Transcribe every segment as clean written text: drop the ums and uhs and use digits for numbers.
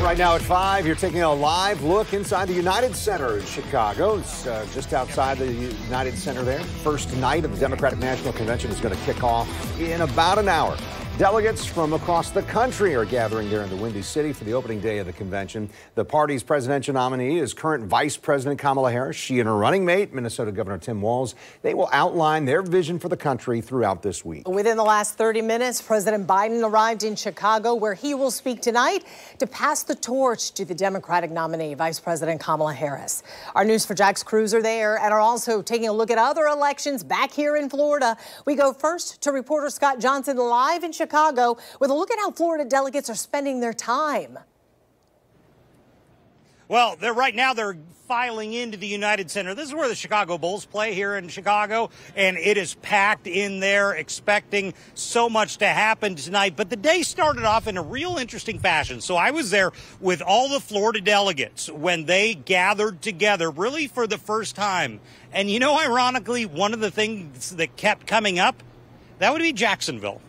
Right now at 5, you're taking a live look inside the United Center in Chicago. It's just outside the United Center there. First night of the Democratic National Convention is going to kick off in about an hour. Delegates from across the country are gathering there in the Windy City for the opening day of the convention. The party's presidential nominee is current Vice President Kamala Harris. She and her running mate, Minnesota Governor Tim Walz, they will outline their vision for the country throughout this week. Within the last 30 minutes, President Biden arrived in Chicago, where he will speak tonight to pass the torch to the Democratic nominee, Vice President Kamala Harris. Our News4Jax crews are there and are also taking a look at other elections back here in Florida. We go first to reporter Scott Johnson live in Chicago with a look at how Florida delegates are spending their time. Well, right now they're filing into the United Center. This is where the Chicago Bulls play here in Chicago, and it is packed in there, expecting so much to happen tonight. But the day started off in a real interesting fashion. So I was there with all the Florida delegates when they gathered together, really for the first time. And you know, ironically, one of the things that kept coming up, that would be Jacksonville.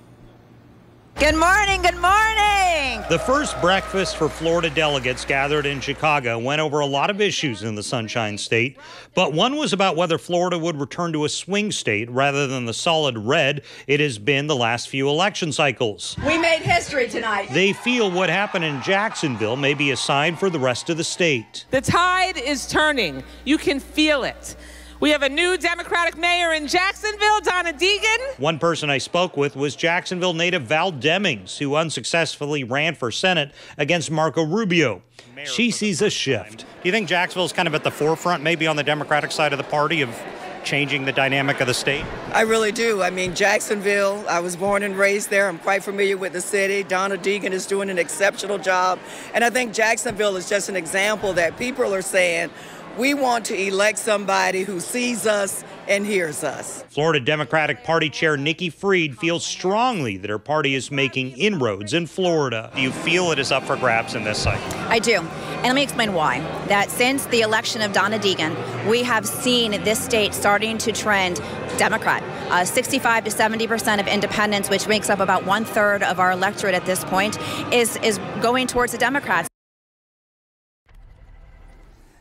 Good morning, good morning. The first breakfast for Florida delegates gathered in Chicago went over a lot of issues in the Sunshine State, but one was about whether Florida would return to a swing state rather than the solid red it has been the last few election cycles. We made history tonight. They feel what happened in Jacksonville may be a sign for the rest of the state. The tide is turning. You can feel it. We have a new Democratic mayor in Jacksonville, Deegan. One person I spoke with was Jacksonville native Val Demings, who unsuccessfully ran for Senate against Marco Rubio. She sees a shift. Do you think Jacksonville's kind of at the forefront, maybe on the Democratic side of the party, of changing the dynamic of the state? I really do. I mean, Jacksonville, I was born and raised there. I'm quite familiar with the city. Donna Deegan is doing an exceptional job. And I think Jacksonville is just an example that people are saying, we want to elect somebody who sees us and hears us. Florida Democratic Party Chair Nikki Fried feels strongly that her party is making inroads in Florida. Do you feel it is up for grabs in this cycle? I do. And let me explain why. That since the election of Donna Deegan, we have seen this state starting to trend Democrat. 65 to 70% of independents, which makes up about 1/3 of our electorate at this point, is going towards the Democrats.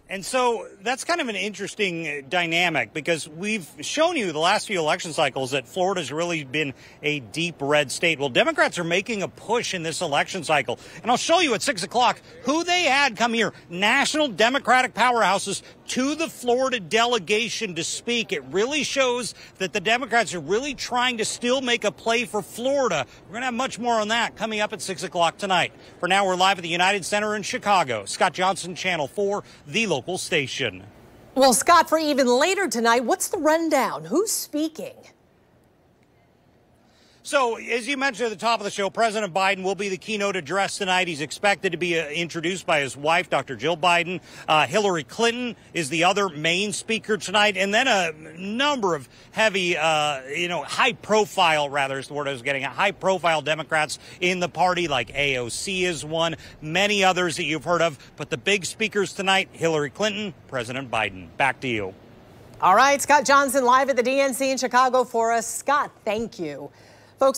And so that's kind of an interesting dynamic, because we've shown you the last few election cycles that Florida's really been a deep red state. Well, Democrats are making a push in this election cycle. And I'll show you at 6 o'clock who they had come here, national Democratic powerhouses, to the Florida delegation to speak. It really shows that the Democrats are really trying to still make a play for Florida. We're going to have much more on that coming up at 6 o'clock tonight. For now, we're live at the United Center in Chicago. Scott Johnson, Channel 4, the local station. Well, Scott, for even later tonight, what's the rundown? Who's speaking? So, as you mentioned at the top of the show, President Biden will be the keynote address tonight. He's expected to be introduced by his wife, Dr. Jill Biden. Hillary Clinton is the other main speaker tonight. And then a number of heavy, high-profile, rather, is the word I was getting at, high-profile Democrats in the party, like AOC is one, many others that you've heard of. But the big speakers tonight, Hillary Clinton, President Biden. Back to you. All right, Scott Johnson live at the DNC in Chicago for us. Scott, thank you.